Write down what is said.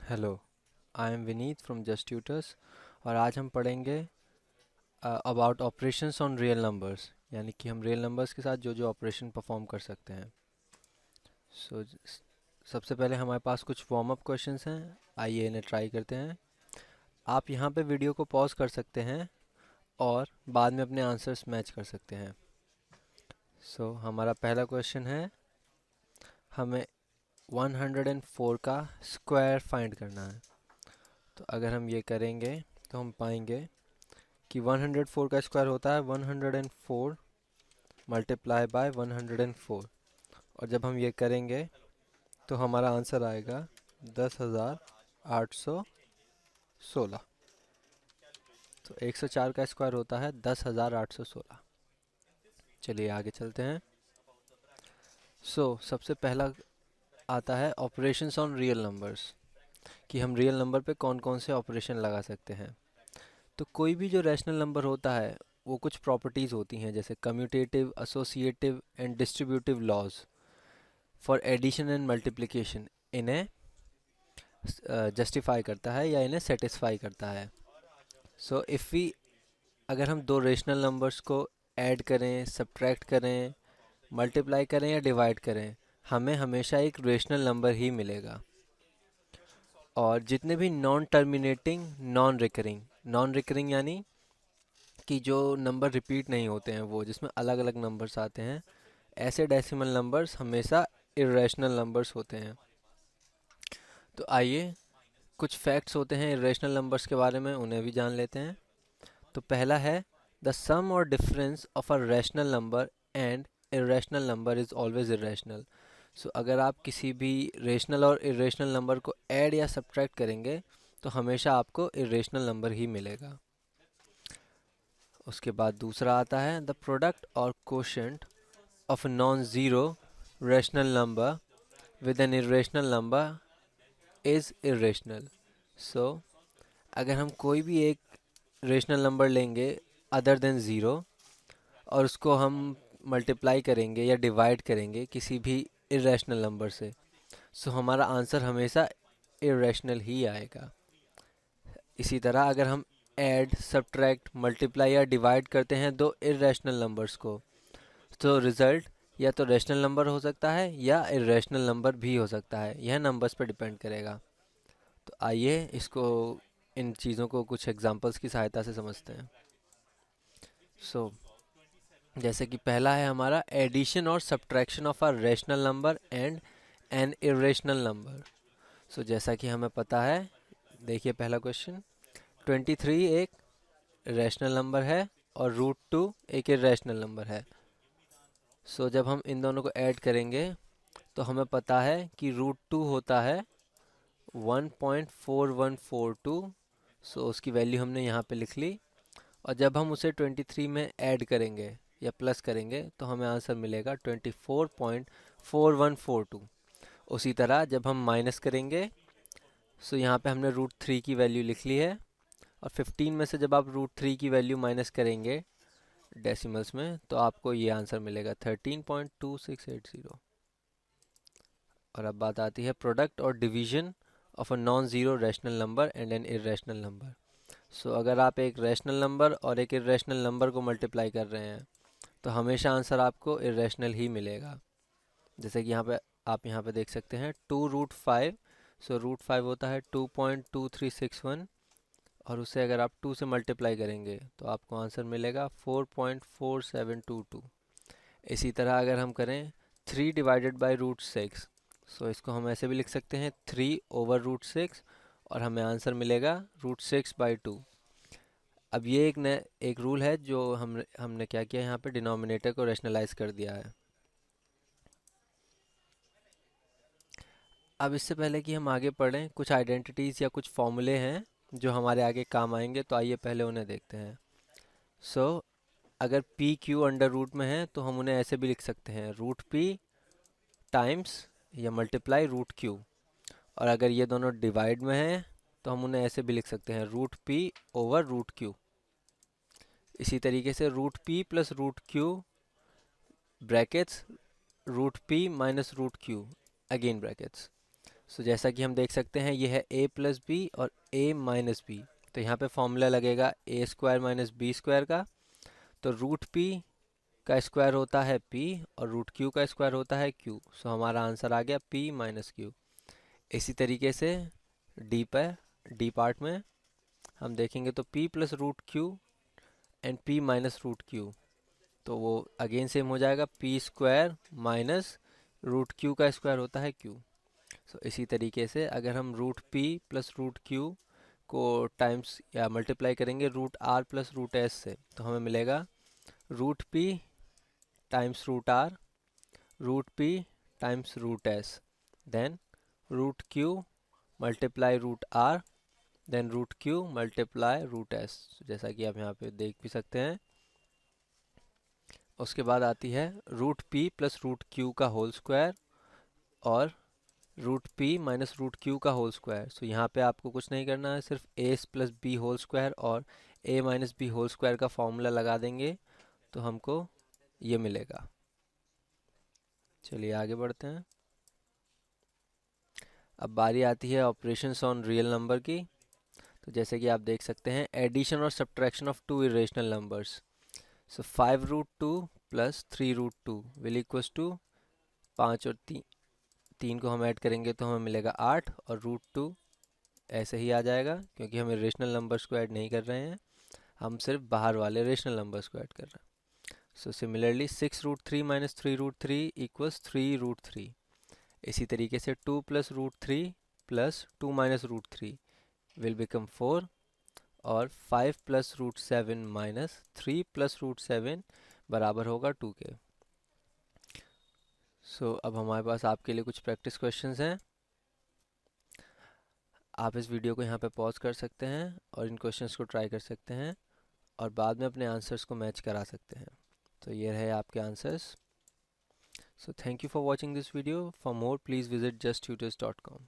Hello, I am Vineet from just tutors और आज हम पढ़ेंगे about operations on real numbers, यानी कि हम रियल नंबर्स के साथ जो जो ऑपरेशन परफॉर्म कर सकते हैं। सो सबसे पहले हमारे पास कुछ वार्म अप क्वेश्चंस हैं, आइए इन्हें ट्राई करते हैं। आप यहाँ पे वीडियो को पॉज कर सकते हैं और बाद में अपने आंसर्स मैच कर सकते हैं। हमारा पहला क्वेश्चन है, हमें 104 का स्क्वायर फाइंड करना है। तो अगर हम ये करेंगे तो हम पाएंगे कि 104 का स्क्वायर होता है 104 मल्टीप्लाई बाय 104, और जब हम ये करेंगे तो हमारा आंसर आएगा 10,816। तो 104 का स्क्वायर होता है 10,816। चलिए आगे चलते हैं। सबसे पहला आता है ऑपरेशंस ऑन रियल नंबर्स, कि हम रियल नंबर पे कौन कौन से ऑपरेशन लगा सकते हैं। तो कोई भी जो रैशनल नंबर होता है वो कुछ प्रॉपर्टीज़ होती हैं, जैसे commutative, associative and distributive laws for addition and multiplication. इन्हें जस्टिफाई करता है या इन्हें सेटिस्फाई करता है। इफ़ वी अगर हम दो रेशनल नंबर्स को ऐड करें, सब्ट्रैक्ट करें, मल्टीप्लाई करें या डिवाइड करें, हमें हमेशा एक रेशनल नंबर ही मिलेगा। और जितने भी नॉन टर्मिनेटिंग, नॉन रिकरिंग यानी कि जो नंबर रिपीट नहीं होते हैं, वो जिसमें अलग अलग नंबर्स आते हैं, ऐसे डेसिमल नंबर्स हमेशा इरेशनल नंबर्स होते हैं। तो आइए कुछ फैक्ट्स होते हैं इरेशनल नंबर्स के बारे में, उन्हें भी जान लेते हैं। तो पहला है, द सम और difference of a rational number and irrational number is always irrational. अगर आप किसी भी रेशनल और इरेशनल नंबर को ऐड या सब्ट्रैक्ट करेंगे तो हमेशा आपको इरेशनल नंबर ही मिलेगा। उसके बाद दूसरा आता है, द प्रोडक्ट और quotient of a non zero rational number with an irrational number is irrational. So अगर हम कोई भी एक रेशनल नंबर लेंगे अदर देन ज़ीरो और उसको हम मल्टीप्लाई करेंगे या डिवाइड करेंगे किसी भी इरेशनल नंबर से, हमारा आंसर हमेशा इरेशनल ही आएगा। इसी तरह अगर हम ऐड, सब्ट्रैक्ट, मल्टीप्लाई या डिवाइड करते हैं दो इरेशनल नंबर्स को, तो रिज़ल्ट या तो रैशनल नंबर हो सकता है या इरेशनल नंबर भी हो सकता है, यह नंबर्स पर डिपेंड करेगा। तो आइए इसको, इन चीज़ों को कुछ एग्जांपल्स की सहायता से समझते हैं। सो जैसे कि पहला है हमारा, एडिशन और subtraction of a rational number and N irrational number. जैसा कि हमें पता है, देखिए पहला क्वेश्चन, 23 एक रैशनल नंबर है और √2 एक इरेशनल नंबर है। जब हम इन दोनों को ऐड करेंगे तो हमें पता है कि √2 होता है 1.4142। उसकी वैल्यू हमने यहाँ पे लिख ली, और जब हम उसे 23 में ऐड करेंगे या प्लस करेंगे तो हमें आंसर मिलेगा 24.4142। उसी तरह जब हम माइनस करेंगे, यहाँ पे हमने √3 की वैल्यू लिख ली है, और 15 में से जब आप √3 की वैल्यू माइनस करेंगे डेसिमल्स में तो आपको ये आंसर मिलेगा 13.2680। और अब बात आती है प्रोडक्ट और division of a non zero rational number and N irrational number. अगर आप एक रैशनल नंबर और एक इरेशनल नंबर को मल्टीप्लाई कर रहे हैं तो हमेशा आंसर आपको इरेशनल ही मिलेगा। जैसे कि यहाँ पे आप यहाँ पे देख सकते हैं 2√5। √5 होता है 2.2361, और उसे अगर आप 2 से मल्टीप्लाई करेंगे तो आपको आंसर मिलेगा 4.4722। इसी तरह अगर हम करें 3 डिवाइडेड बाई √6, इसको हम ऐसे भी लिख सकते हैं 3/√6, और हमें आंसर मिलेगा √6/2। अब ये एक रूल है जो हमने क्या किया, यहाँ पे डिनोमिनेटर को रैशनलाइज कर दिया है। अब इससे पहले कि हम आगे पढ़ें, कुछ आइडेंटिटीज़ या कुछ फॉर्मूले हैं जो हमारे आगे काम आएंगे, तो आइए पहले उन्हें देखते हैं। सो अगर पी क्यू अंडर रूट में है तो हम उन्हें ऐसे भी लिख सकते हैं, √p टाइम्स या मल्टीप्लाई √q। और अगर ये दोनों डिवाइड में हैं तो हम उन्हें ऐसे भी लिख सकते हैं, √p ओवर √q। इसी तरीके से √p plus √q brackets √p minus √q again brackets. So जैसा कि हम देख सकते हैं ये है a प्लस बी और a माइनस बी, तो यहाँ पे फॉर्मूला लगेगा a square minus B square का। तो रूट p का स्क्वायर होता है p और रूट q का स्क्वायर होता है q। सो हमारा आंसर आ गया p माइनस q। इसी तरीके से डी पार्ट में हम देखेंगे तो p plus root q and p minus root q, तो वो अगेन सेम हो जाएगा p square minus root q का स्क्वायर होता है q। सो इसी तरीके से अगर हम root p plus root q को टाइम्स या मल्टीप्लाई करेंगे root r plus root s से, तो हमें मिलेगा root p times root r, root p times root s, then root q multiply root r, then root q multiply root s, जैसा कि आप यहाँ पे देख भी सकते हैं। उसके बाद आती है root p plus root q का होल स्क्वायर और root p minus root q का होल स्क्वायर। सो यहाँ पे आपको कुछ नहीं करना है, सिर्फ a plus B whole square और a minus B whole square का फॉर्मूला लगा देंगे तो हमको ये मिलेगा। चलिए आगे बढ़ते हैं। अब बारी आती है ऑपरेशंस ऑन रियल नंबर की। तो जैसे कि आप देख सकते हैं एडिशन और subtraction of two irrational numbers. So 5 root 2 plus 3 root 2 will equals to 5 और 3 को हम ऐड करेंगे तो हमें मिलेगा 8 और रूट 2 ऐसे ही आ जाएगा क्योंकि हम इरेशनल नंबर्स को ऐड नहीं कर रहे हैं, हम सिर्फ बाहर वाले रेशनल नंबर्स को ऐड कर रहे हैं। So similarly 6 root 3 minus 3 root 3 equals 3 root 3। इसी तरीके से 2 plus root 3 plus 2 minus root 3 will become 4 और 5 plus root 7 minus 3 plus root 7 बराबर होगा 2 के। सो अब हमारे पास आपके लिए कुछ प्रैक्टिस क्वेश्चंस हैं। आप इस वीडियो को यहाँ पे पॉज कर सकते हैं और इन क्वेश्चंस को ट्राई कर सकते हैं और बाद में अपने आंसर्स को मैच करा सकते हैं। तो ये रहे आपके answers. So thank you for watching this video. For more please visit justtutors.com।